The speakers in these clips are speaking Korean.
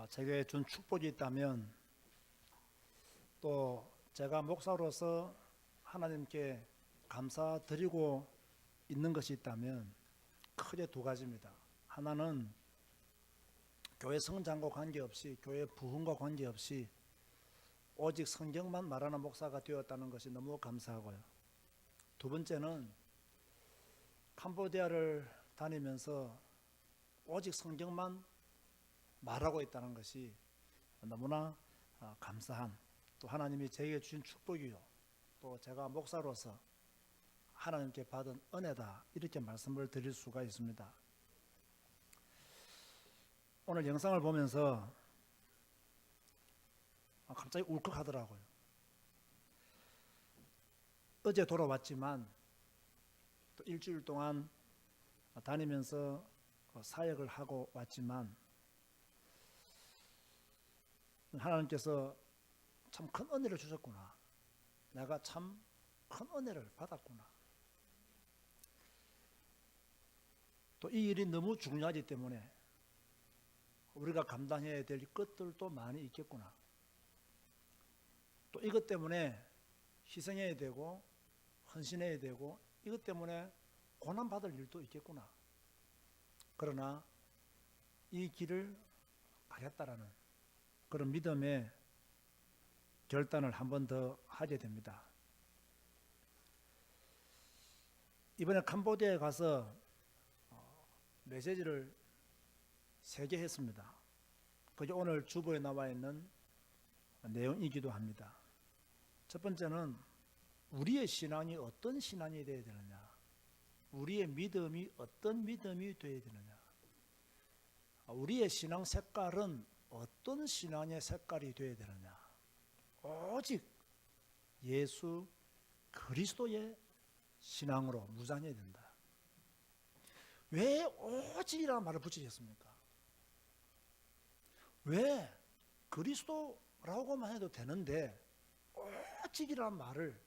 제게 준 축복이 있다면, 또 제가 목사로서 하나님께 감사드리고 있는 것이 있다면 크게 두 가지입니다. 하나는 교회 성장과 관계없이, 교회 부흥과 관계없이 오직 성경만 말하는 목사가 되었다는 것이 너무 감사하고요. 두 번째는 캄보디아를 다니면서 오직 성경만 말하고 있다는 것이 너무나 감사한, 또 하나님이 제게 주신 축복이요, 또 제가 목사로서 하나님께 받은 은혜다, 이렇게 말씀을 드릴 수가 있습니다. 오늘 영상을 보면서 갑자기 울컥하더라고요. 어제 돌아왔지만 또 일주일 동안 다니면서 사역을 하고 왔지만 하나님께서 참 큰 은혜를 주셨구나, 내가 참 큰 은혜를 받았구나, 또 이 일이 너무 중요하기 때문에 우리가 감당해야 될 것들도 많이 있겠구나, 또 이것 때문에 희생해야 되고 헌신해야 되고 이것 때문에 고난받을 일도 있겠구나, 그러나 이 길을 가겠다라는 그런 믿음의 결단을 한 번 더 하게 됩니다. 이번에 캄보디아에 가서 메시지를 3개 했습니다. 그게 오늘 주보에 나와 있는 내용이기도 합니다. 첫 번째는 우리의 신앙이 어떤 신앙이 되어야 되느냐, 우리의 믿음이 어떤 믿음이 되어야 되느냐, 우리의 신앙 색깔은 어떤 신앙의 색깔이 되어야 되느냐, 오직 예수 그리스도의 신앙으로 무장해야 된다. 왜 오직이라는 말을 붙이셨습니까? 왜 그리스도라고만 해도 되는데 오직이라는 말을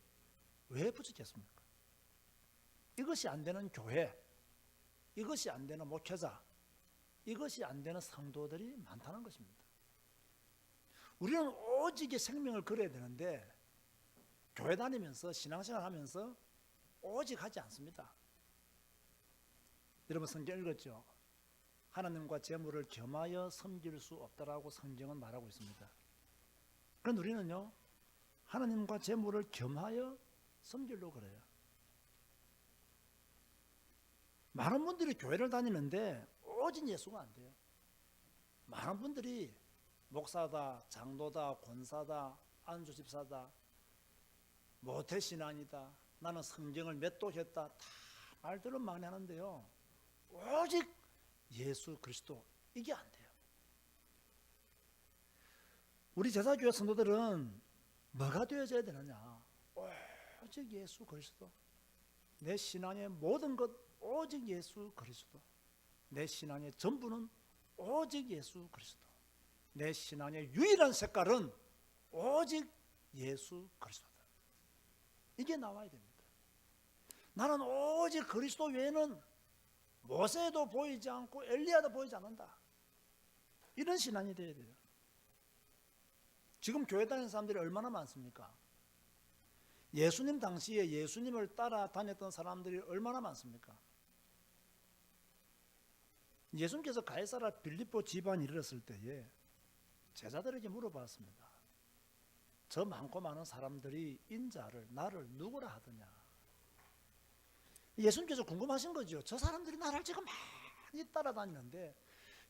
왜 붙이셨습니까? 이것이 안 되는 교회, 이것이 안 되는 목회자, 이것이 안 되는 성도들이 많다는 것입니다. 우리는 오직의 생명을 걸어야 되는데 교회 다니면서 신앙생활 하면서 오직 하지 않습니다. 여러분 성경 읽었죠? 하나님과 재물을 겸하여 섬길 수 없다라고 성경은 말하고 있습니다. 그런데 우리는요, 하나님과 재물을 겸하여 섬기려고 그래요. 많은 분들이 교회를 다니는데 오직 예수가 안 돼요. 많은 분들이 목사다, 장로다, 권사다, 안수집사다, 모태신앙이다, 나는 성경을 맷독했다, 다 말들은 많이 하는데요, 오직 예수 그리스도, 이게 안 돼요. 우리 제사교회 성도들은 뭐가 되어져야 되느냐, 오직 예수 그리스도, 내 신앙의 모든 것 오직 예수 그리스도, 내 신앙의 전부는 오직 예수 그리스도, 내 신앙의 유일한 색깔은 오직 예수 그리스도다, 이게 나와야 됩니다. 나는 오직 그리스도 외에는 모세도 보이지 않고 엘리야도 보이지 않는다, 이런 신앙이 되어야 돼요. 지금 교회 다니는 사람들이 얼마나 많습니까? 예수님 당시에 예수님을 따라다녔던 사람들이 얼마나 많습니까? 예수님께서 가이사라 빌립보 지방에 이르렀을 때에 제자들에게 물어봤습니다. 저 많고 많은 사람들이 인자를, 나를 누구라 하더냐. 예수님께서 궁금하신 거죠. 저 사람들이 나를 지금 많이 따라다니는데,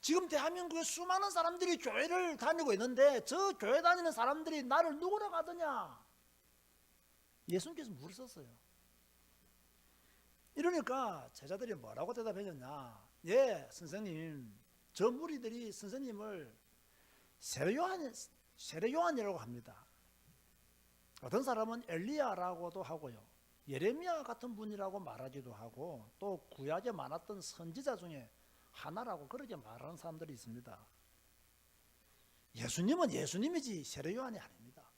지금 대한민국에 수많은 사람들이 교회를 다니고 있는데 저 교회 다니는 사람들이 나를 누구라 하더냐. 예수님께서 물으셨어요. 이러니까 제자들이 뭐라고 대답했느냐. 예, 선생님, 저 무리들이 선생님을 세례요한이라고 합니다. 어떤 사람은 엘리야라고도 하고요, 예레미야 같은 분이라고 말하기도 하고, 또 구약에 많았던 선지자 중에 하나라고 그렇게 말하는 사람들이 있습니다. 예수님은 예수님이지 세례요한이 아닙니다.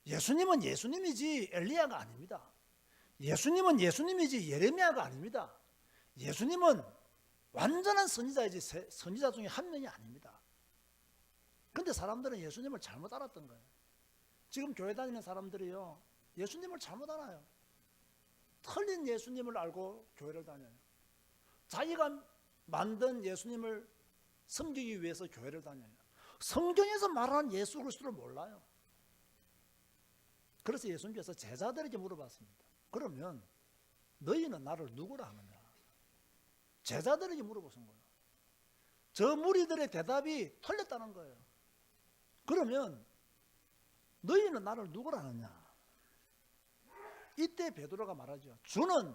예수님은 예수님이지 엘리야가 아닙니다. 예수님은 예수님이지 예레미야가 아닙니다. 예수님은 완전한 선지자이지 선지자 중에 한 명이 아닙니다. 근데 사람들은 예수님을 잘못 알았던 거예요. 지금 교회 다니는 사람들이요, 예수님을 잘못 알아요. 틀린 예수님을 알고 교회를 다녀요. 자기가 만든 예수님을 섬기기 위해서 교회를 다녀요. 성경에서 말하는 예수 그리스도를 몰라요. 그래서 예수님께서 제자들에게 물어봤습니다. 그러면 너희는 나를 누구라 하느냐? 제자들에게 물어보신 거예요. 저 무리들의 대답이 틀렸다는 거예요. 그러면 너희는 나를 누구라 하느냐? 이때 베드로가 말하죠. 주는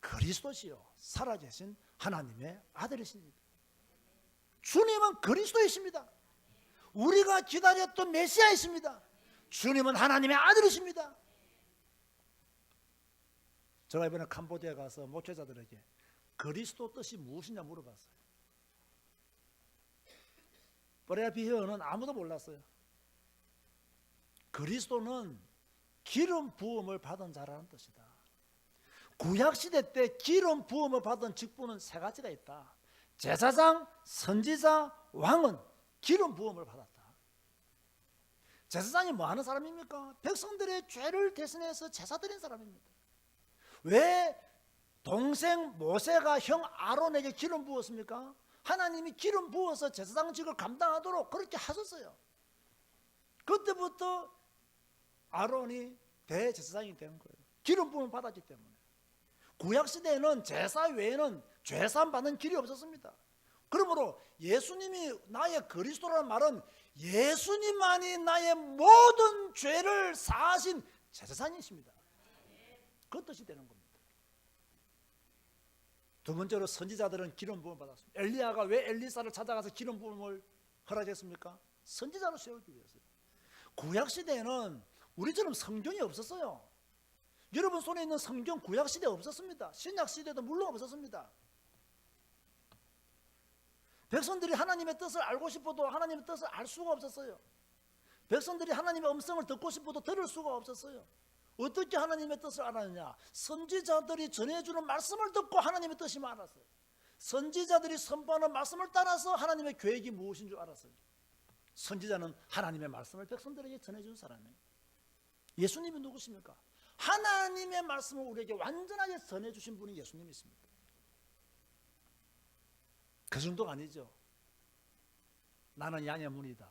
그리스도시요 살아계신 하나님의 아들이십니다. 주님은 그리스도이십니다. 우리가 기다렸던 메시아이십니다. 주님은 하나님의 아들이십니다. 제가 이번에 캄보디아에 가서 목회자들에게 그리스도 뜻이 무엇이냐 물어봤어요. 브레아비히어는 아무도 몰랐어요. 그리스도는 기름 부음을 받은 자라는 뜻이다. 구약시대 때 기름 부음을 받은 직분은 세 가지가 있다. 제사장, 선지자, 왕은 기름 부음을 받았다. 제사장이 뭐 하는 사람입니까? 백성들의 죄를 대신해서 제사 드린 사람입니다. 왜 동생 모세가 형 아론에게 기름 부었습니까? 하나님이 기름 부어서 제사장직을 감당하도록 그렇게 하셨어요. 그때부터 아론이 대제사장이 된 거예요. 기름 부음을 받았기 때문에. 구약시대에는 제사 외에는 죄사함 받는 길이 없었습니다. 그러므로 예수님이 나의 그리스도라는 말은 예수님만이 나의 모든 죄를 사하신 제사장이십니다. 그 뜻이 되는 겁니다. 두 번째로 선지자들은 기름 부음을 받았습니다. 엘리야가 왜 엘리사를 찾아가서 기름 부음을 허락했습니까? 선지자로 세우기 위해서요. 구약시대에는 우리처럼 성경이 없었어요. 여러분 손에 있는 성경 구약시대에 없었습니다. 신약시대도 물론 없었습니다. 백성들이 하나님의 뜻을 알고 싶어도 하나님의 뜻을 알 수가 없었어요. 백성들이 하나님의 음성을 듣고 싶어도 들을 수가 없었어요. 어떻게 하나님의 뜻을 알았느냐? 선지자들이 전해주는 말씀을 듣고 하나님의 뜻임을 알았어요. 선지자들이 선포하는 말씀을 따라서 하나님의 계획이 무엇인 줄 알았어요. 선지자는 하나님의 말씀을 백성들에게 전해준 사람이에요. 예수님이 누구십니까? 하나님의 말씀을 우리에게 완전하게 전해주신 분이 예수님이십니다. 그 정도가 아니죠. 나는 양의 문이다,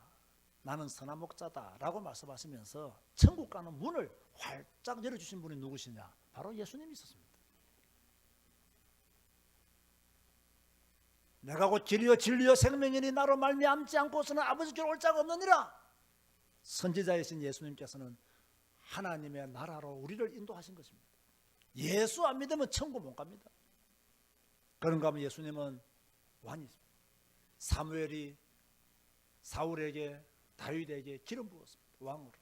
나는 선한 목자다 라고 말씀하시면서 천국 가는 문을 활짝 열어주신 분이 누구시냐? 바로 예수님이 있었습니다. 내가 곧 길이요 진리요 생명이니 나로 말미암지 않고서는 아버지께로 올 자가 없느니라. 선지자이신 예수님께서는 하나님의 나라로 우리를 인도하신 것입니다. 예수 안 믿으면 천국 못 갑니다. 그런가 하면 예수님은 왕이십니다. 사무엘이 사울에게 다윗에게 기름 부었습니다. 왕으로.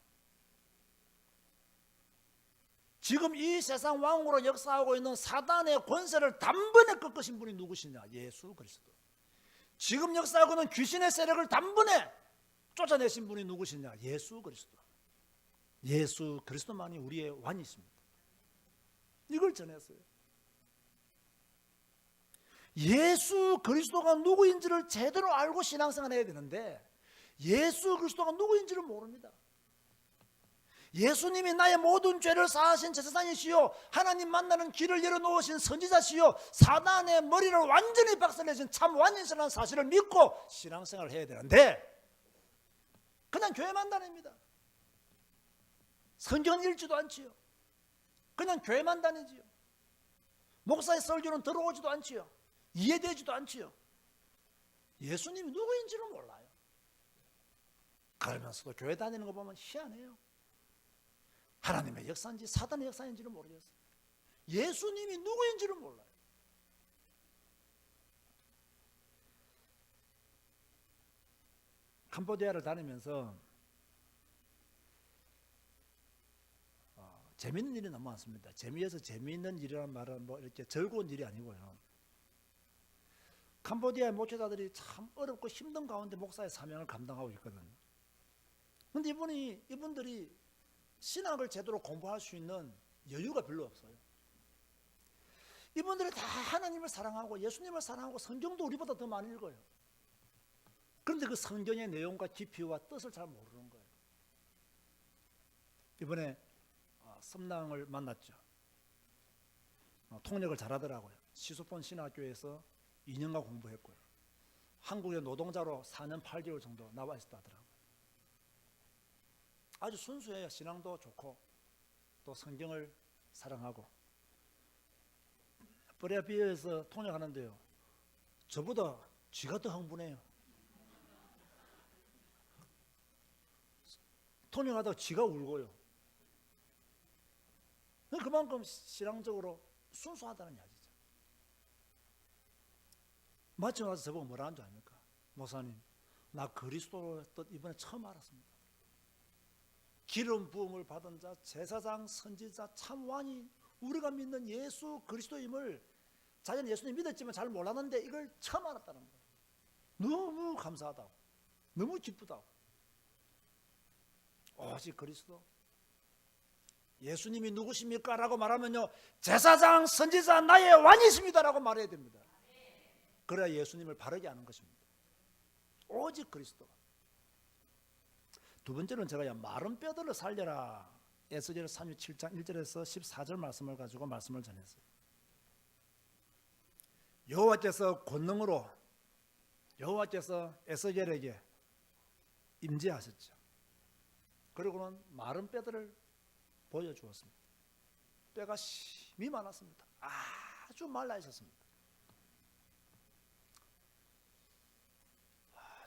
지금 이 세상 왕으로 역사하고 있는 사단의 권세를 단번에 꺾으신 분이 누구시냐? 예수 그리스도. 지금 역사하고 있는 귀신의 세력을 단번에 쫓아내신 분이 누구시냐? 예수 그리스도. 예수 그리스도만이 우리의 왕이십니다. 이걸 전했어요. 예수 그리스도가 누구인지를 제대로 알고 신앙생활 해야 되는데 예수 그리스도가 누구인지를 모릅니다. 예수님이 나의 모든 죄를 사하신 제사장이시요 하나님 만나는 길을 열어놓으신 선지자시요 사단의 머리를 완전히 박살내신 참 왕이시라는 사실을 믿고 신앙생활을 해야 되는데 그냥 교회만 다닙니다. 성경 읽지도 않지요. 그냥 교회만 다니지요. 목사의 설교는 들어오지도 않지요. 이해되지도 않지요. 예수님이 누구인지를 몰라요. 그러면서도 교회 다니는 거 보면 희한해요. 하나님의 역사인지 사단의 역사인지를 모르겠어요. 예수님이 누구인지를 몰라요. 캄보디아를 다니면서 재미있는 일이 너무 많습니다. 재미에서 재미있는 일이라는 말은 뭐 이렇게 즐거운 일이 아니고요. 캄보디아의 목회자들이 참 어렵고 힘든 가운데 목사의 사명을 감당하고 있거든요. 그런데 이분들이 신학을 제대로 공부할 수 있는 여유가 별로 없어요. 이분들이 다 하나님을 사랑하고 예수님을 사랑하고 성경도 우리보다 더 많이 읽어요. 그런데 그 성경의 내용과 깊이와 뜻을 잘 모르는 거예요. 이번에 섬랑을 만났죠. 통역을 잘하더라고요. 시소폰 신학교에서 2년간 공부했고요. 한국의 노동자로 4년 8개월 정도 나와 있었다 하더라고요. 아주 순수해요. 신앙도 좋고 또 성경을 사랑하고. 브레비에서 통역하는데요, 저보다 쥐가 더 흥분해요. 통역하다가 쥐가 울고요. 그만큼 신앙적으로 순수하다는 이야기죠. 마침 와서 저보고 뭐라 하는 줄 아닙니까? 목사님, 나 그리스도의 뜻 이번에 처음 알았습니다. 기름 부음을 받은 자, 제사장, 선지자, 참왕이 우리가 믿는 예수 그리스도임을 자기는 예수님 믿었지만 잘 몰랐는데 이걸 처음 알았다는 거예요. 너무 감사하다고, 너무 기쁘다고. 오직 그리스도, 예수님이 누구십니까? 라고 말하면요, 제사장, 선지자, 나의 왕이십니다 라고 말해야 됩니다. 그래야 예수님을 바르게 아는 것입니다. 오직 그리스도. 두 번째는 제가 마른 뼈들을 살려라, 에스겔 37장 1절에서 14절 말씀을 가지고 말씀을 전했어요. 여호와께서 권능으로 여호와께서 에스겔에게 임재하셨죠. 그리고는 마른 뼈들을 보여주었습니다. 뼈가 심이 많았습니다. 아주 말라 있었습니다.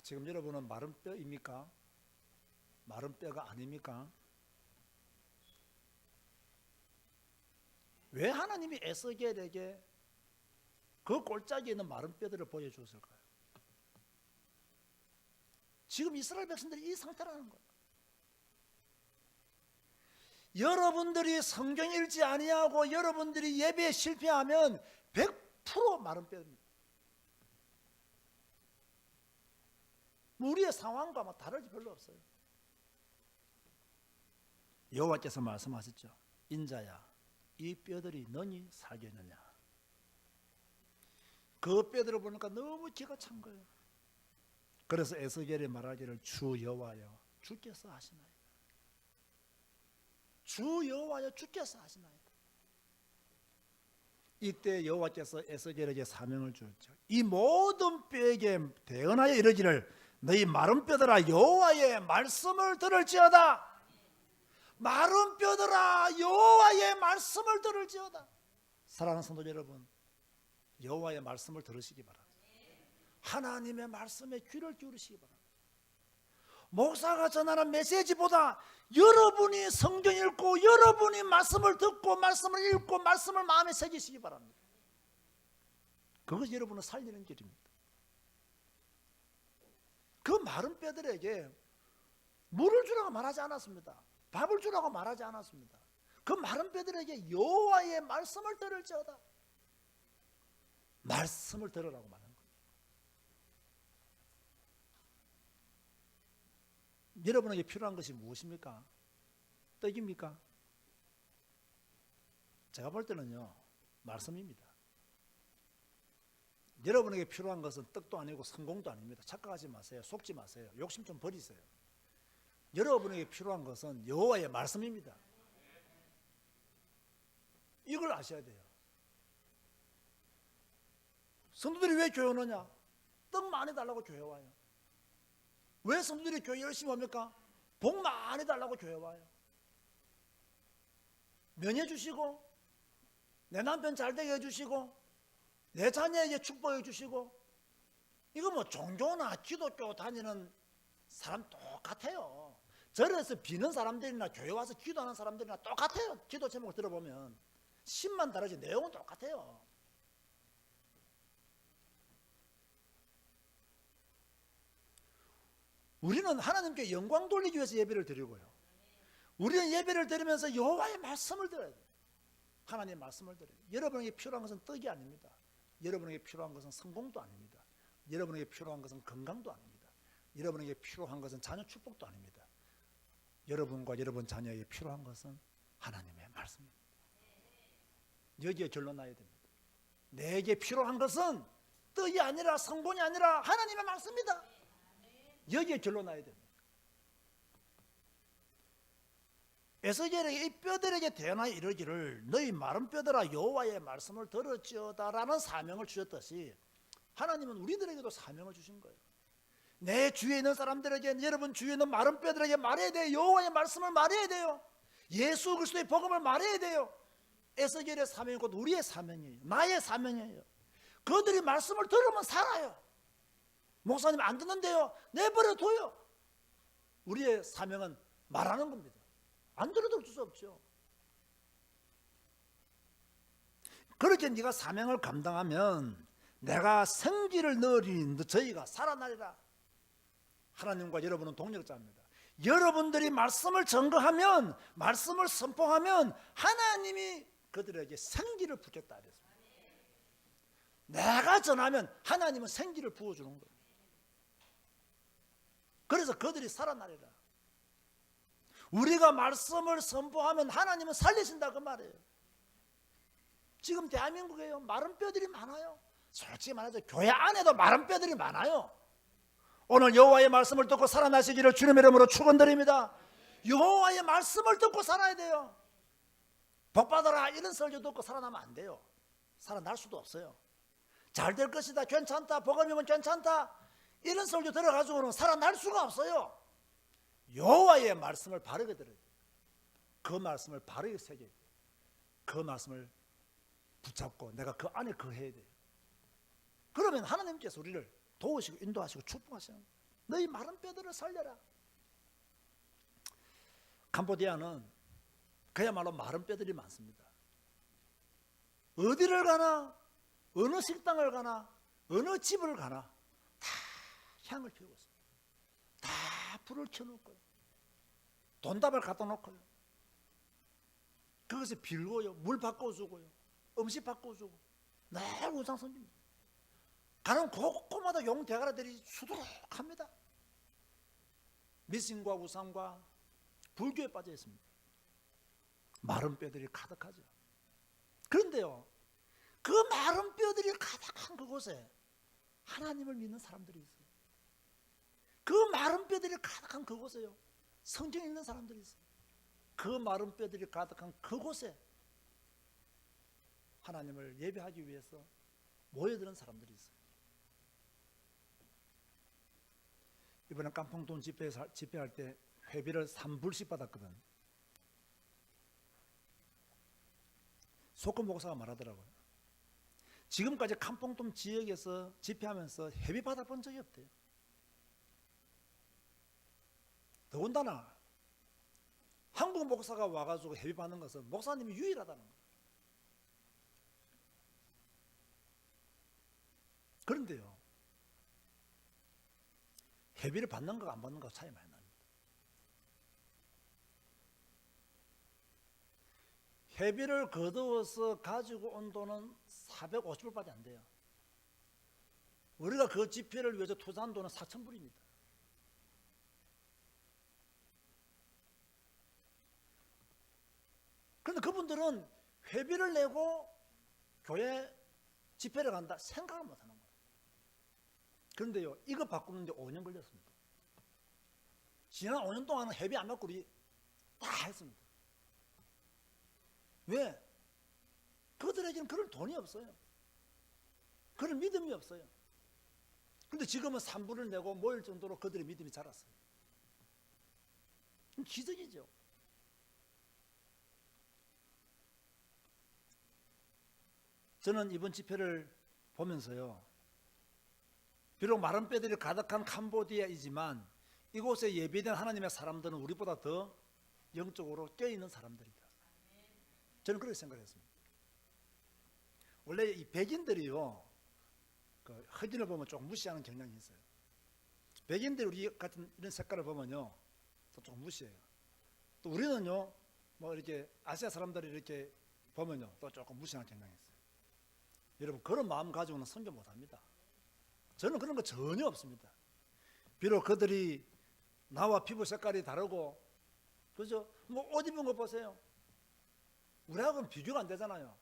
지금 여러분은 마른 뼈입니까? 마른 뼈가 아닙니까? 왜 하나님이 에스겔에게 그 골짜기에 있는 마른 뼈들을 보여주었을까요? 지금 이스라엘 백성들이 이 상태라는 거예요. 여러분들이 성경 읽지 아니하고 여러분들이 예배에 실패하면 100% 마른 뼈입니다. 우리의 상황과 다를 게 별로 없어요. 여호와께서 말씀하셨죠. 인자야, 이 뼈들이 너니 살겠느냐. 그 뼈들을 보니까 너무 기가 찬 거예요. 그래서 에스겔이 말하기를 주 여호와여 주께서 하시나이다. 주 여호와여 주께서 하시나이다. 이때 여호와께서 에스겔에게 사명을 주었죠. 이 모든 뼈에게 대언하여 이르기를 너희 마른 뼈들아 여호와의 말씀을 들을지어다. 마른 뼈들아 여호와의 말씀을 들을지어다. 사랑하는 성도 여러분, 여호와의 말씀을 들으시기 바랍니다. 하나님의 말씀에 귀를 기울이시기 바랍니다. 목사가 전하는 메시지보다 여러분이 성경 읽고 여러분이 말씀을 듣고 말씀을 읽고 말씀을 마음에 새기시기 바랍니다. 그것이 여러분을 살리는 길입니다. 그 마른 뼈들에게 물을 주라고 말하지 않았습니다. 밥을 주라고 말하지 않았습니다. 그 마른 뼈들에게 여호와의 말씀을 들을지어다. 말씀을 들으라고 말한 거예요. 여러분에게 필요한 것이 무엇입니까? 떡입니까? 제가 볼 때는요, 말씀입니다. 여러분에게 필요한 것은 떡도 아니고 성공도 아닙니다. 착각하지 마세요. 속지 마세요. 욕심 좀 버리세요. 여러분에게 필요한 것은 여호와의 말씀입니다. 이걸 아셔야 돼요. 성도들이 왜 교회 오느냐? 떡 많이 달라고 교회 와요. 왜 성도들이 교회 열심히 옵니까? 복 많이 달라고 교회 와요. 면해 주시고, 내 남편 잘 되게 해주시고, 내 자녀에게 축복해 주시고. 이거 뭐 종교나 기독교 다니는 사람 똑같아요. 절에서 비는 사람들이나 교회 와서 기도하는 사람들이나 똑같아요. 기도 제목을 들어보면 심만 다르지 내용은 똑같아요. 우리는 하나님께 영광 돌리기 위해서 예배를 드리고요, 우리는 예배를 드리면서 여호와의 말씀을 들어야 돼요. 하나님의 말씀을 들어야 돼요. 여러분에게 필요한 것은 떡이 아닙니다. 여러분에게 필요한 것은 성공도 아닙니다. 여러분에게 필요한 것은 건강도 아닙니다. 여러분에게 필요한 것은 자녀 축복도 아닙니다. 여러분과 여러분 자녀에게 필요한 것은 하나님의 말씀입니다. 여기에 결론 나야 됩니다. 내게 필요한 것은 떡이 아니라 성공이 아니라 하나님의 말씀이다. 여기에 결론 나야 됩니다. 에스겔에게 이 뼈들에게 대언하여 이르기를 너희 마른 뼈들아 여호와의 말씀을 들을지어다라는 사명을 주셨듯이 하나님은 우리들에게도 사명을 주신 거예요. 내 주위에 있는 사람들에게, 여러분 주위에 있는 마른 뼈들에게 말해야 돼요. 여호와의 말씀을 말해야 돼요. 예수 그리스도의 복음을 말해야 돼요. 에스겔의 사명이 곧 우리의 사명이에요. 나의 사명이에요. 그들이 말씀을 들으면 살아요. 목사님 안 듣는데요, 내버려 둬요. 우리의 사명은 말하는 겁니다. 안 들어도 어쩔 수 없죠. 그렇게 네가 사명을 감당하면 내가 생기를 넣으리니 저희가 살아나리라. 하나님과 여러분은 동력자입니다. 여러분들이 말씀을 증거하면, 말씀을 선포하면 하나님이 그들에게 생기를 붓겠다 그랬습니다. 내가 전하면 하나님은 생기를 부어주는 거예요. 그래서 그들이 살아나리라. 우리가 말씀을 선포하면 하나님은 살리신다 그 말이에요. 지금 대한민국에요, 마른 뼈들이 많아요. 솔직히 말해서 교회 안에도 마른 뼈들이 많아요. 오늘 여호와의 말씀을 듣고 살아나시기를 주님의 이름으로 축원드립니다. 여호와의 말씀을 듣고 살아야 돼요. 복받아라 이런 설교 듣고 살아나면 안 돼요. 살아날 수도 없어요. 잘 될 것이다, 괜찮다, 복음이면 괜찮다 이런 설교 들어가지고는 살아날 수가 없어요. 여호와의 말씀을 바르게 들어야 돼요. 그 말씀을 바르게 새겨야 돼요. 그 말씀을 붙잡고 내가 그 안에 거해야 돼요. 그러면 하나님께서 우리를 도우시고 인도하시고 축복하시는 거예요. 너희 마른 뼈들을 살려라. 캄보디아는 그야말로 마른 뼈들이 많습니다. 어디를 가나, 어느 식당을 가나, 어느 집을 가나 다 향을 피우고 있어요. 다 불을 켜놓고요, 돈답을 갖다 놓고요, 그것을 빌고요, 물 바꿔주고요, 음식 바꿔주고 늘 우상숭배입니다. 가는 곳곳마다 용 대가리들이 수두룩합니다. 미신과 우상과 불교에 빠져 있습니다. 마른 뼈들이 가득하죠. 그런데요, 그 마른 뼈들이 가득한 그곳에 하나님을 믿는 사람들이 있어요. 그 마른 뼈들이 가득한 그곳에요, 성경 읽는 사람들이 있어요. 그 마른 뼈들이 가득한 그곳에 하나님을 예배하기 위해서 모여드는 사람들이 있어요. 이번에 깜풍돈 집회할 때 회비를 3불씩 받았거든. 소금 목사가 말하더라고요. 지금까지 깜풍돈 지역에서 집회하면서 회비 받아본 적이 없대요. 더군다나 한국 목사가 와가지고 회비 받는 것은 목사님이 유일하다는 거예요. 그런데요, 회비를 받는 거와 안 받는 거와 차이 많이 납니다. 회비를 거두어서 가지고 온 돈은 450불밖에 안 돼요. 우리가 그 집회를 위해서 투자한 돈은 4,000불입니다. 그런데 그분들은 회비를 내고 교회 집회를 간다 생각을 못 하는 거예요. 그런데요, 이거 바꾸는데 5년 걸렸습니다. 지난 5년 동안은 회비 안 받고 우리 다 했습니다. 왜? 그들에게는 그럴 돈이 없어요. 그럴 믿음이 없어요. 그런데 지금은 3불을 내고 모일 정도로 그들의 믿음이 자랐어요. 기적이죠. 저는 이번 집회를 보면서요, 비록 마른 뼈들이 가득한 캄보디아이지만 이곳에 예비된 하나님의 사람들은 우리보다 더 영적으로 깨어있는 사람들이다. 저는 그렇게 생각했습니다. 원래 이 백인들이요, 그 흑인을 보면 조금 무시하는 경향이 있어요. 백인들이 우리 같은 이런 색깔을 보면요, 또 조금 무시해요. 또 우리는요, 뭐 이렇게 아시아 사람들이 이렇게 보면요, 또 조금 무시하는 경향이 있어요. 여러분, 그런 마음 가지고는 선교 못합니다. 저는 그런 거 전혀 없습니다. 비록 그들이 나와 피부 색깔이 다르고, 그죠? 뭐 옷 입은 거 보세요. 우리하고는 비교가 안 되잖아요.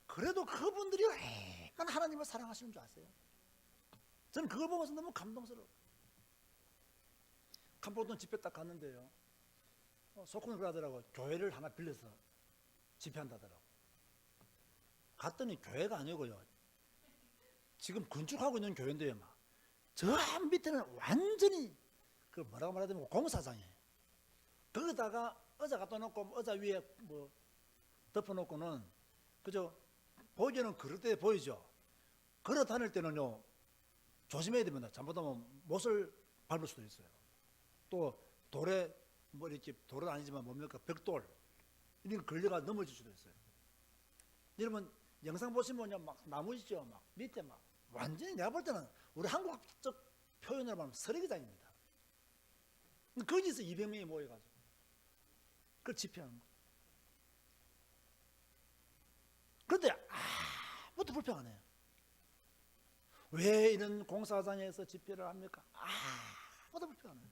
그래도 그분들이 얼마나 하나님을 사랑하시는 줄 아세요? 저는 그걸 보면서 너무 감동스러워요. 캄보돈 집회 딱 갔는데요. 소콘을 그러더라고. 교회를 하나 빌려서 집회한다더라고. 갔더니 교회가 아니고요. 지금 건축하고 있는 교회인데요. 막. 저 밑에는 완전히 그 뭐라고 말해야 되면 공사장이에요. 거기다가 의자 갖다 놓고 의자 위에 뭐 덮어놓고는 그저 보기에는 그럴 때 보이죠. 걸어 다닐 때는요 조심해야 됩니다. 잘못하면 못을 밟을 수도 있어요. 또 돌에 뭐 이렇게 돌은 아니지만 뭡니까 벽돌 이런 걸려가 넘어질 수도 있어요. 여러분 영상 보시면요 막 나무시죠. 막 밑에 막 완전히 내가 볼 때는 우리 한국적 표현으로 말하면 쓰레기장입니다. 거기서 200명이 모여가지고 그걸 집회하는 거예요. 그런데 아무것도 불평 안 해요. 왜 이런 공사장에서 집회를 합니까? 아무것도 불평 안 해요.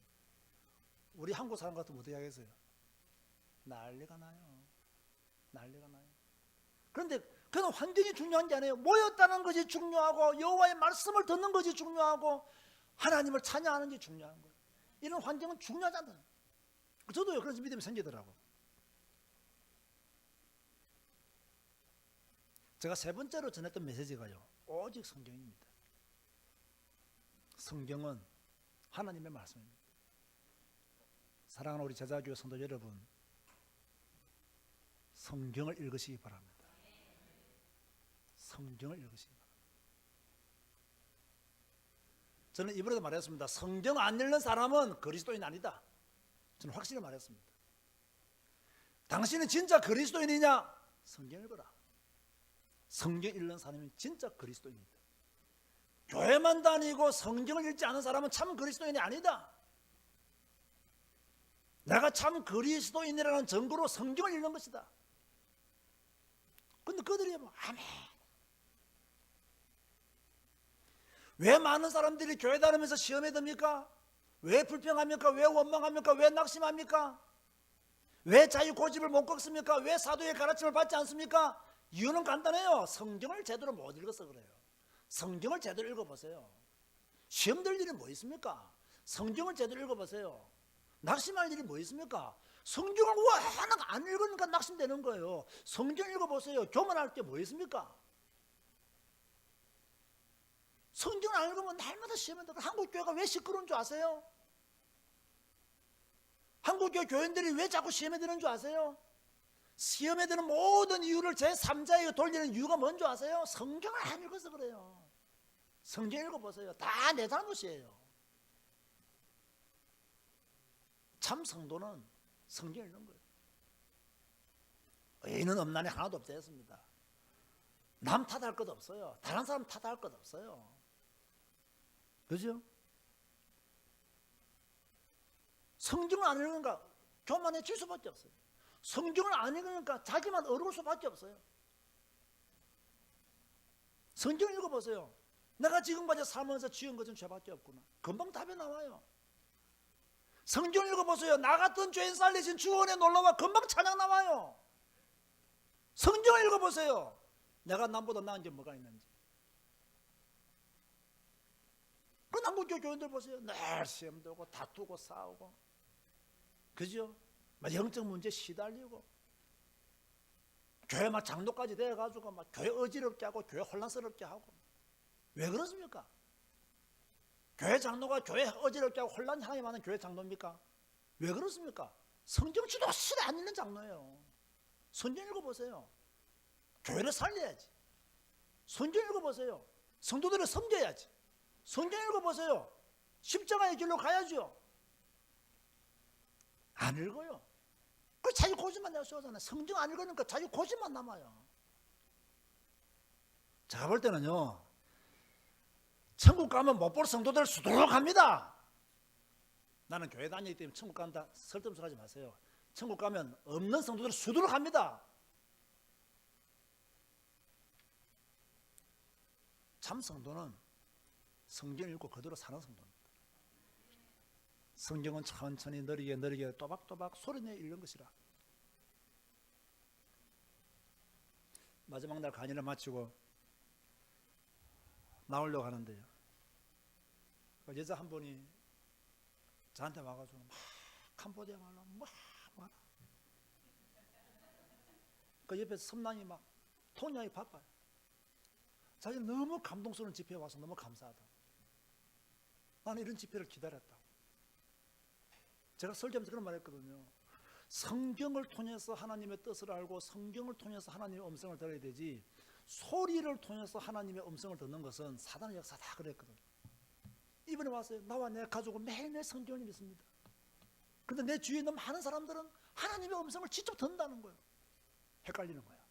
우리 한국 사람 같으면 어떻게 하겠어요? 난리가 나요. 난리가 나요. 그런데 그건 환경이 중요한 게 아니에요. 모였다는 것이 중요하고 여호와의 말씀을 듣는 것이 중요하고 하나님을 찬양하는 게 중요한 거예요. 이런 환경은 중요하잖아요. 저도요 그런 믿음이 생기더라고. 제가 세 번째로 전했던 메시지가요 오직 성경입니다. 성경은 하나님의 말씀입니다. 사랑하는 우리 제자교회 성도 여러분, 성경을 읽으시기 바랍니다. 성경을 읽으시기 바랍니다. 저는 이번에도 말했습니다. 성경 안 읽는 사람은 그리스도인 아니다. 저는 확실히 말했습니다. 당신은 진짜 그리스도인이냐? 성경 읽어라. 성경 읽는 사람이 진짜 그리스도인이다. 교회만 다니고 성경을 읽지 않은 사람은 참 그리스도인이 아니다. 내가 참 그리스도인이라는 증거로 성경을 읽는 것이다. 근데 그들이 뭐 아멘. 왜 많은 사람들이 교회 다니면서 시험에 듭니까? 왜 불평합니까? 왜 원망합니까? 왜 낙심합니까? 왜 자유 고집을 못 꺾습니까? 왜 사도의 가르침을 받지 않습니까? 이유는 간단해요. 성경을 제대로 못 읽어서 그래요. 성경을 제대로 읽어보세요. 시험 될 일이 뭐 있습니까? 성경을 제대로 읽어보세요. 낙심할 일이 뭐 있습니까? 성경을 워낙 안 읽으니까 낙심되는 거예요. 성경 읽어보세요. 교만할 게 뭐 있습니까? 성경을 안 읽으면 날마다 시험에 들어. 한국교회가 왜 시끄러운 줄 아세요? 한국교회 교인들이 왜 자꾸 시험에 드는 줄 아세요? 시험에 드는 모든 이유를 제3자에게 돌리는 이유가 뭔지 아세요? 성경을 안 읽어서 그래요. 성경 읽어보세요. 다 내 잘못이에요. 참 성도는 성경 읽는 거예요. 의인은 없나니 하나도 없겠습니다. 남 탓할 것 없어요. 다른 사람 탓할 것 없어요. 그죠? 성경을 안 읽으니까 교만해질 수밖에 없어요. 성경을 안 읽으니까 자기만 어려울 수밖에 없어요. 성경 읽어보세요. 내가 지금까지 살면서 지은 것은 죄밖에 없구나. 금방 답이 나와요. 성경 읽어보세요. 나 같은 죄인 살리신 주원의 놀라와 금방 찬양 나와요. 성경 읽어보세요. 내가 남보다 나은 게 뭐가 있는지. 그 남북교 교인들 보세요. 늘 시험 들고 다투고 싸우고, 그죠? 막 영적 문제 시달리고, 교회 막 장로까지 돼가지고 막 교회 어지럽게 하고 교회 혼란스럽게 하고. 왜 그렇습니까? 교회 장로가 교회 어지럽게 하고 혼란 향이 많은 교회 장로입니까? 왜 그렇습니까? 성경 지도실에 안 있는 장로예요. 성경 읽어보세요. 교회를 살려야지. 성경 읽어보세요. 성도들을 섬겨야지. 성경 읽어보세요. 십자가의 길로 가야죠. 안 읽어요. 그 자기 고집만 내가 쏘잖아요. 성경 안 읽으니까 자기 고집만 남아요. 제가 볼 때는요, 천국 가면 못 볼 성도들 수두룩 합니다. 나는 교회 다니기 때문에 천국 간다 설득을 하지 마세요. 천국 가면 없는 성도들 수두룩 합니다. 참 성도는 성경 읽고 그대로 사는 성도입니다. 성경은 천천히 느리게 또박또박 소리내 읽는 것이라. 마지막 날 강의를 마치고 나오려고 하는데요, 여자 한 분이 저한테 와가지고 막 캄보디아 말로 막 말아. 그 옆에 섬랑이 막 통역이 바빠요. 자기 너무 감동스러운 집회에 와서 너무 감사하다. 나는 이런 집회를 기다렸다. 제가 설교하면서 그런 말 했거든요. 성경을 통해서 하나님의 뜻을 알고 성경을 통해서 하나님의 음성을 들어야 되지, 소리를 통해서 하나님의 음성을 듣는 것은 사단의 역사다 그랬거든요. 이번에 왔어요. 나와 내 가족은 매일매일 성경을 믿습니다. 그런데 내 주위에 있는 많은 사람들은 하나님의 음성을 직접 듣는다는 거예요. 헷갈리는 거야.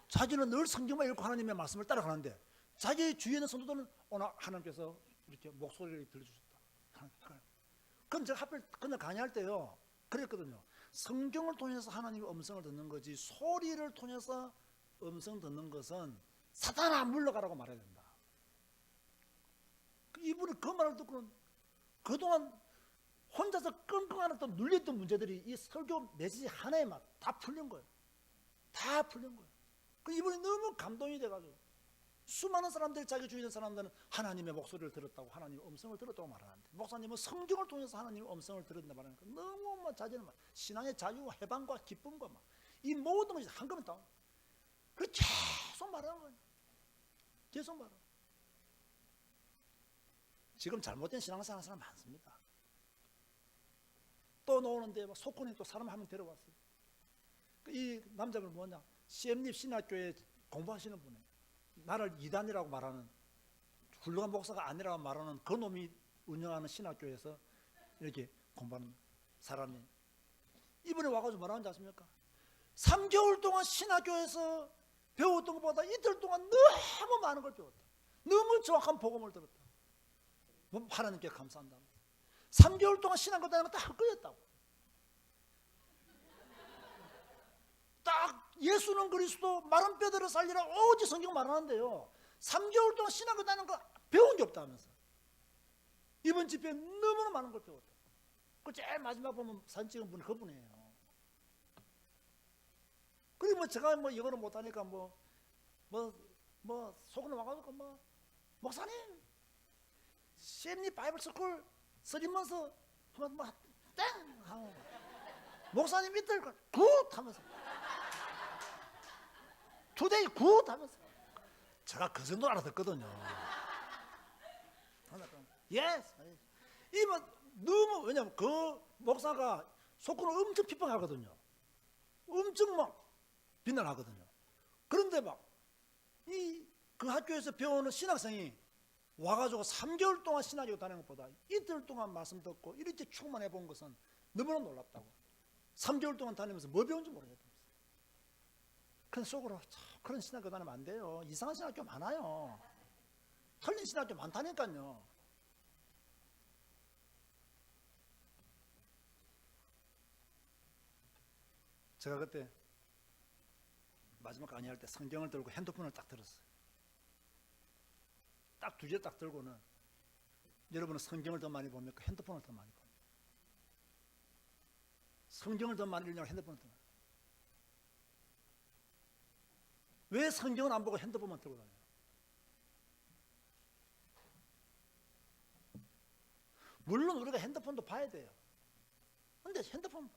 자기는 늘 성경만 읽고 하나님의 말씀을 따라가는데 자기 주위에 있는 성도들은 오늘 하나님께서 이렇게 목소리를 들려주셨다. 그럼 제가 하필 그날 강의할 때요 그랬거든요. 성경을 통해서 하나님의 음성을 듣는 거지 소리를 통해서 음성 듣는 것은 사탄아 물러가라고 말해야 된다. 이분이 그 말을 듣고는 그동안 혼자서 끙끙 앓았던 눌렸던 문제들이 이 설교 메시지 하나에 막 다 풀린 거예요. 다 풀린 거예요. 그 이분이 너무 감동이 돼가지고 수많은 사람들이 자기 주위에 있는 사람들은 하나님의 목소리를 들었다고 하나님의 음성을 들었다고 말하는데 목사님은 성경을 통해서 하나님의 음성을 들었다 말하니까 너무 자기는 막 신앙의 자유와 해방과 기쁨과 막 이 모든 것이 한꺼번에 다 그 계속 말하는 거예요. 계속 말하는 거예요. 지금 잘못된 신앙생활 하는 사람 많습니다. 또 나오는데 막 속군에 또 사람 한 명 데려왔어요. 이 남자분 뭐냐, CM립 신학교에 공부하시는 분이에요. 나를 이단이라고 말하는, 훌륭한 목사가 아니라고 말하는 그 놈이 운영하는 신학교에서 이렇게 공부하는 사람이 이번에 와가지고 뭐라는지 아십니까? 3개월 동안 신학교에서 배웠던 것보다 이틀 동안 너무 많은 걸 배웠다. 너무 정확한 복음을 들었다. 뭐 하나님께 감사한다. 3개월 동안 신학교 다니는 거 다 헛거였다고. 딱 예수는 그리스도 마른 뼈대로 살리라 오직 성경 말하는데요. 3개월 동안 신학교 다니는 거 배운 게 없다면서. 이번 집회에 너무나 많은 걸 배웠다. 그 제일 마지막 보면 사진 찍은 분이 그분이에요. 그리고 뭐 제가 뭐 이거를 못하니까 뭐 속으로 와가지고 목사님 CM립 바이블 스쿨 쓰리먼스 하면 땡 하고 목사님 이틀 굿 하면서 투데이 굿 하면서 제가 그 정도 알아듣거든요. 예스. 이뭐 너무 왜냐면 그 목사가 속으로 엄청 핍박하거든요. 엄청 막 비난하거든요. 그런데 막 그 학교에서 배우는 신학생이 와가지고 3개월 동안 신학교 다니는 것보다 이틀 동안 말씀 듣고 이렇게 충만해 본 것은 너무나 놀랍다고. 3개월 동안 다니면서 뭐 배운지 모르겠다면서. 그런 속으로 그런 신학교 다니면 안 돼요. 이상한 신학교 많아요. 틀린 신학교 많다니까요. 제가 그때 마지막 강의할 때 성경을 들고 핸드폰을 딱 들었어요. 딱 두 개 딱 들고는 여러분은 성경을 더 많이 봅니까? 핸드폰을 더 많이 봅니까? 성경을 더 많이 읽냐고 핸드폰을 더 많이. 왜 성경은 안 보고 핸드폰만 들고 다녀요? 물론 우리가 핸드폰도 봐야 돼요. 근데 핸드폰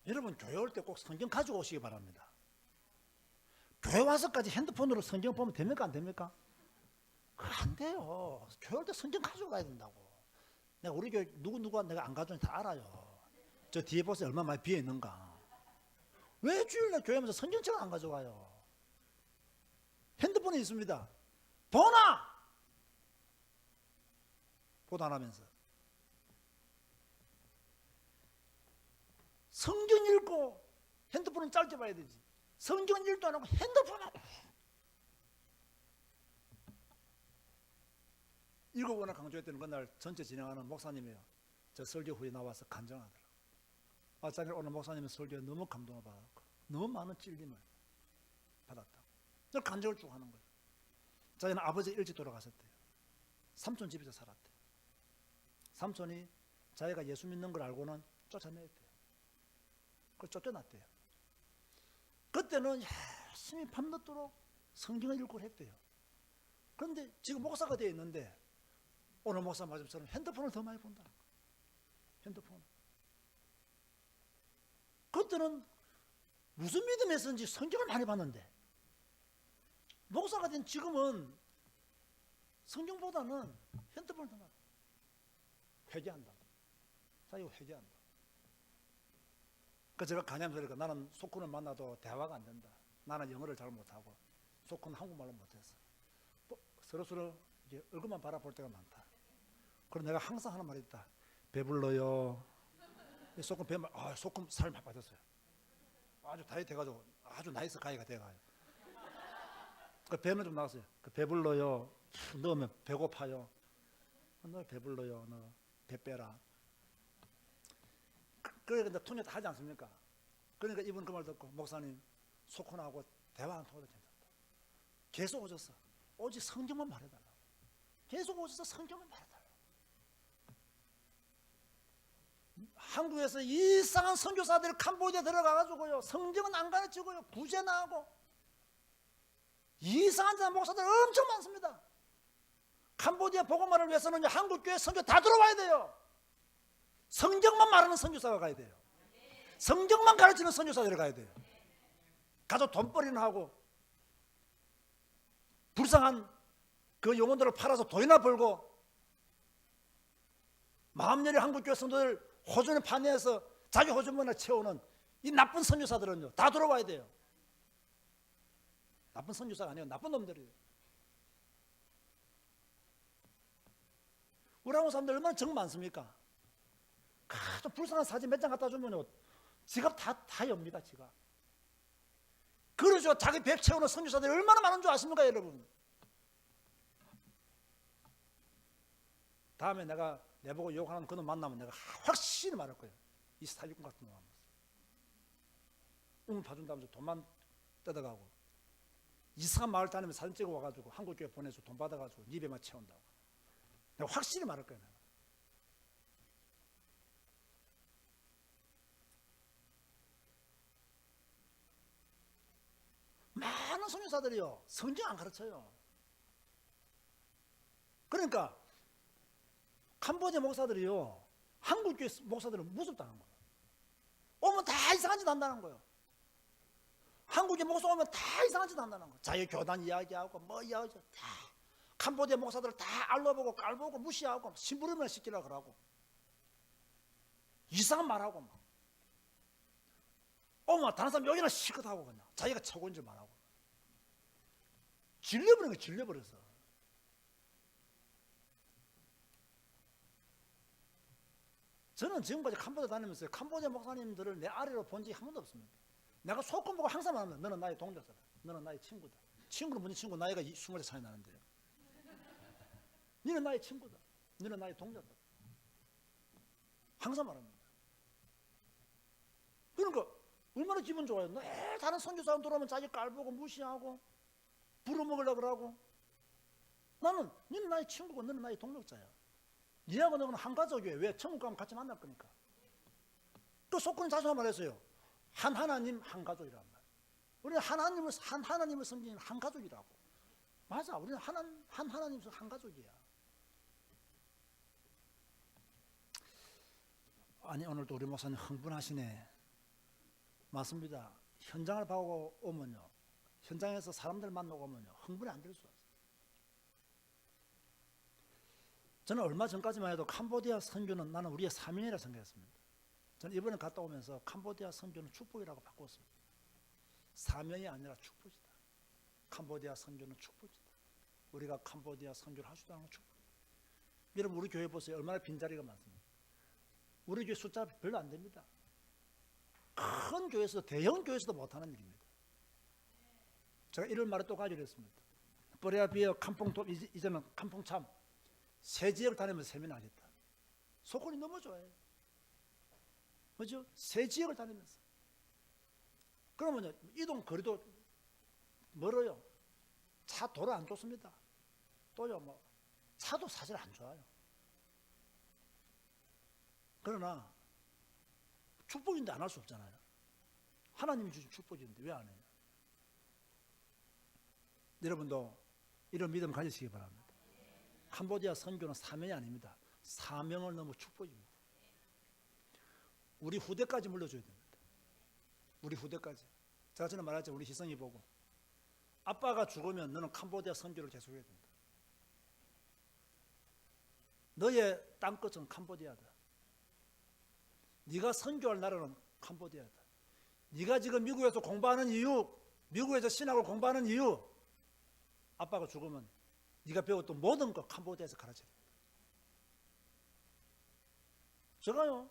여러분 교회 올 때 꼭 성경 가지고 오시기 바랍니다. 교회 와서까지 핸드폰으로 성경 보면 됩니까? 안 됩니까? 안 돼요. 교회 올 때 성경 가지고 가야 된다고. 내가 우리 교회 누구누가 내가 안 가져오니 다 알아요. 저 뒤에 보세요. 얼마나 많이 비어 있는가. 왜 주일날 교회 오면서 성경책을 안 가져가요? 핸드폰이 있습니다. 보나! 보도 안 하면서. 성경 읽고 핸드폰은 짧게 봐야 되지. 성경 읽도 안 하고 핸드폰만 읽어보나 강조했더니 그날 전체 진행하는 목사님이요. 저 설교 후에 나와서 간증하더라고요. 자기는 오늘 목사님의 설교에 너무 감동을 받았고 너무 많은 찔림을 받았다. 늘 간증을 쭉 하는 거예요. 자기는 아버지 일찍 돌아가셨대요. 삼촌 집에서 살았대요. 삼촌이 자기가 예수 믿는 걸 알고는 쫓아냈대요. 그걸 쫓겨났대요. 그때는 열심히 밤늦도록 성경을 읽고 했대요. 그런데 지금 목사가 되어 있는데 오늘 목사 말씀처럼 핸드폰을 더 많이 본다. 핸드폰. 그때는 무슨 믿음에서인지 성경을 많이 봤는데 목사가 된 지금은 성경보다는 핸드폰을 더 많이 봐. 회개한다. 자기가 회개한다. 그 제가 가냐면서 나는 소쿤을 만나도 대화가 안 된다. 나는 영어를 잘 못하고 소쿤은 한국말로 못해서 서로서로 이제 얼굴만 바라볼 때가 많다. 그럼 내가 항상 하는 말이 있다. 배불러요. 소금 배만, 소금 살 많이 빠졌어요. 아주 다이어트 해가지고 아주 나이스 가이가 돼가요. 그 배는 좀 나왔어요. 그 배불러요. 넣으면 배고파요. 너 배불러요. 너 배 빼라. 그러니까 이제 통역 다 하지 않습니까? 그러니까 이분 그 말 듣고 목사님 소콘하고 대화 안 통해도 괜찮다. 계속 오셨어. 오직 성경만 말해달라고. 계속 오셔서 성경만 말해달라고. 한국에서 이상한 선교사들이 캄보디아 들어가가지고요 성경은 안 가르치고요 구제나 하고 이상한 목사들 엄청 많습니다. 캄보디아 복음화를 위해서는 한국교회 선교 다 들어와야 돼요. 성경만 말하는 선교사가 가야 돼요. 성경만 가르치는 선교사들이 가야 돼요. 가서 돈벌이나 하고 불쌍한 그 영혼들을 팔아서 돈이나 벌고 마음열의 한국교회 성도들 호주에 판매해서 자기 호주머니에 채우는 이 나쁜 선교사들은요 다 들어와야 돼요. 나쁜 선교사가 아니에요. 나쁜 놈들이에요. 우리 한국 사람들 얼마나 정 많습니까? 아주 불쌍한 사진 몇 장 갖다 주면요 지갑 다 엽니다. 지갑. 그러죠. 자기 배 채우는 선교사들이 얼마나 많은 줄 아십니까 여러분? 다음에 내가 내보고 욕하는 그놈 만나면 내가 확실히 말할 거예요. 이 사기꾼 같은 놈 하면서 응 봐준다면서 돈만 뜯어가고 이상한 마을 다니면서 사진 찍어 와가지고 한국교회 보내서 돈 받아가지고 네 배만 채운다고 내가 확실히 말할 거예요. 내가. 많은 선교사들이요 성경 안 가르쳐요. 그러니까 캄보디아 목사들이요 한국교회 목사들은 무섭다는 거예요. 오면 다 이상한 짓 한다는 거예요. 한국에 목사 오면 다 이상한 짓 한다는 거예요. 자유교단 이야기하고 뭐 이야기하고 다 캄보디아 목사들을 다 알러보고 깔보고 무시하고 심부름을 시키려고 그러고 이상한 말하고 막 오면 다른 사람 여기나 시컷하고 그냥 자기가 최고인 줄 말하고 질려버린 거예요. 질려버려서 저는 지금까지 캄보디아 다니면서 캄보디아 목사님들을 내 아래로 본 적이 한 번도 없습니다. 내가 소금 보고 항상 말합니다. 너는 나의 동료다. 너는 나의 친구다. 친구는 무슨 친구? 나이가 20살 차이 나는데요. 너는 나의 친구다. 너는 나의 동료다. 항상 말합니다. 그러니까 얼마나 기분 좋아요. 늘 다른 선교사람 들어오면 자기 깔보고 무시하고 부려먹으려고 그러고 나는 너는 나의 친구고 너는 나의 동력자야. 니하고 너는 한 가족이에요. 왜? 천국 가면 같이 만날 거니까. 또 속군이 자주 말했어요. 한 하나님 한 가족이란 말. 우리는 한 하나님을 섬기는 한 가족이라고. 맞아. 우리는 한 하나님에서 한 가족이야. 아니 오늘도 우리 목사님 흥분하시네. 맞습니다. 현장을 보고 오면요. 현장에서 사람들 만나고 오면요. 흥분이 안 될 수 없어요. 저는 얼마 전까지만 해도 캄보디아 선교는 나는 우리의 사명이라 생각했습니다. 저는 이번에 갔다 오면서 캄보디아 선교는 축복이라고 바꿨습니다. 사명이 아니라 축복이다. 캄보디아 선교는 축복이다. 우리가 캄보디아 선교를 할 수 있다는 건 축복이다. 여러분 우리 교회 보세요. 얼마나 빈자리가 많습니까? 우리 교회 숫자 별로 안 됩니다. 큰 교회에서 대형 교회에서도 못하는 일입니다. 제가 이런 말을 또 가지고 했습니다. 버레아비어 캄퐁톱 이제는 캄퐁참 세 지역 다니면서 세미나 하겠다. 소권이 너무 좋아요. 그죠? 세 지역을 다니면서. 그러면요, 이동 거리도 멀어요. 차 도로 안 좋습니다. 또요, 뭐, 차도 사실 안 좋아요. 그러나, 축복인데 안 할 수 없잖아요. 하나님이 주신 축복인데 왜 안 해요? 여러분도 이런 믿음 가지시기 바랍니다. 캄보디아 선교는 사명이 아닙니다. 사명을 넘어 축복입니다. 우리 후대까지 물려줘야 됩니다. 우리 후대까지. 제가 전에 말했죠. 우리 희성이 보고 아빠가 죽으면 너는 캄보디아 선교를 계속해야 된다. 너의 땅끝은 캄보디아다. 네가 선교할 나라는 캄보디아다. 네가 지금 미국에서 공부하는 이유, 미국에서 신학을 공부하는 이유, 아빠가 죽으면 네가 배웠던 모든 거 캄보디아에서 가르쳐야 된다. 제가요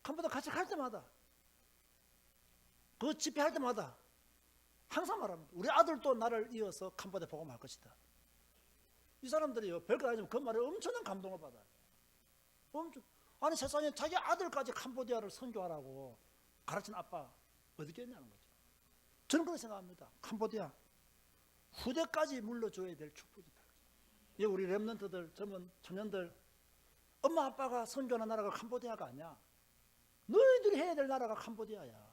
캄보디아 같이 갈 때마다 그 집회할 때마다 항상 말합니다. 우리 아들도 나를 이어서 캄보디아 복음할 것이다. 이 사람들이요 별거 아니지만 그 말에 엄청난 감동을 받아요. 엄청. 아니 세상에 자기 아들까지 캄보디아를 선교하라고 가르친 아빠 어디 있겠냐는 거죠. 저는 그렇게 생각합니다. 캄보디아 후대까지 물려줘야 될 축복이다. 이 우리 렘넌트들 젊은 청년들 엄마 아빠가 선교하는 나라가 캄보디아가 아니야. 너희들이 해야 될 나라가 캄보디아야.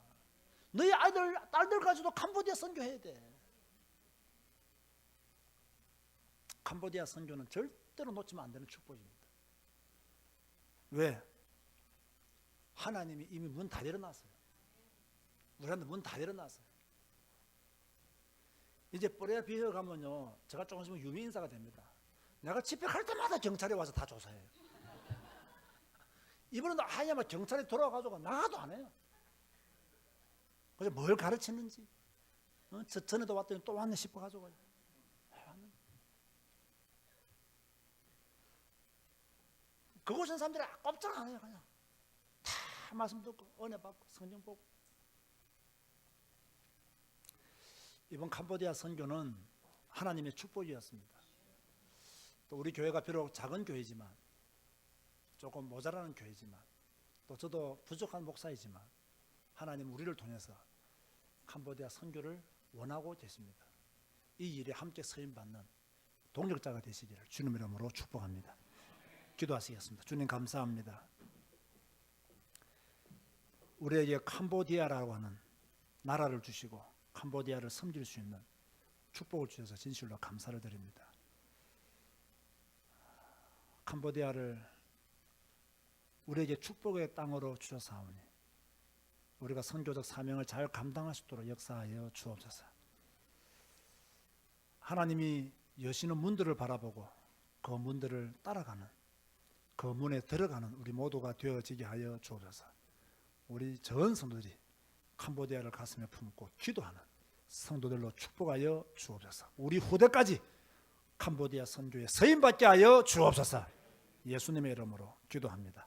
너희 아이들 딸들까지도 캄보디아 선교해야 돼. 캄보디아 선교는 절대로 놓치면 안 되는 축복입니다. 왜? 하나님이 이미 문 다 열어놨어요. 우리한테 문 다 열어놨어요. 이제 뿌레아 비어 가면요 제가 조금 있으면 유명 인사가 됩니다. 내가 집회 갈 때마다 경찰이 와서 다 조사해요. 이번에도 하야마 경찰이 돌아와가지고 나가도 안 해요. 그래서 뭘 가르치는지 전에도 왔더니 또 왔네 싶어가지고 그곳 은 사람들이 꼼짝 안 해요. 그냥 다 말씀 듣고 은혜 받고 성경 보고. 이번 캄보디아 선교는 하나님의 축복이었습니다. 또 우리 교회가 비록 작은 교회지만 조금 모자라는 교회지만 또 저도 부족한 목사이지만 하나님 우리를 통해서 캄보디아 선교를 원하고 계십니다. 이 일에 함께 서임받는 동력자가 되시기를 주님 이름으로 축복합니다. 기도하시겠습니다. 주님 감사합니다. 우리에게 캄보디아라고 하는 나라를 주시고 캄보디아를 섬길 수 있는 축복을 주셔서 진실로 감사를 드립니다. 캄보디아를 우리에게 축복의 땅으로 주셔사오니 우리가 선교적 사명을 잘 감당할 수 있도록 역사하여 주옵소서. 하나님이 여시는 문들을 바라보고 그 문들을 따라가는 그 문에 들어가는 우리 모두가 되어지게 하여 주옵소서. 우리 전 성도들이 캄보디아를 가슴에 품고 기도하는 성도들로 축복하여 주옵소서. 우리 후대까지 캄보디아 선교에 서임받게 하여 주옵소서. 예수님의 이름으로 기도합니다.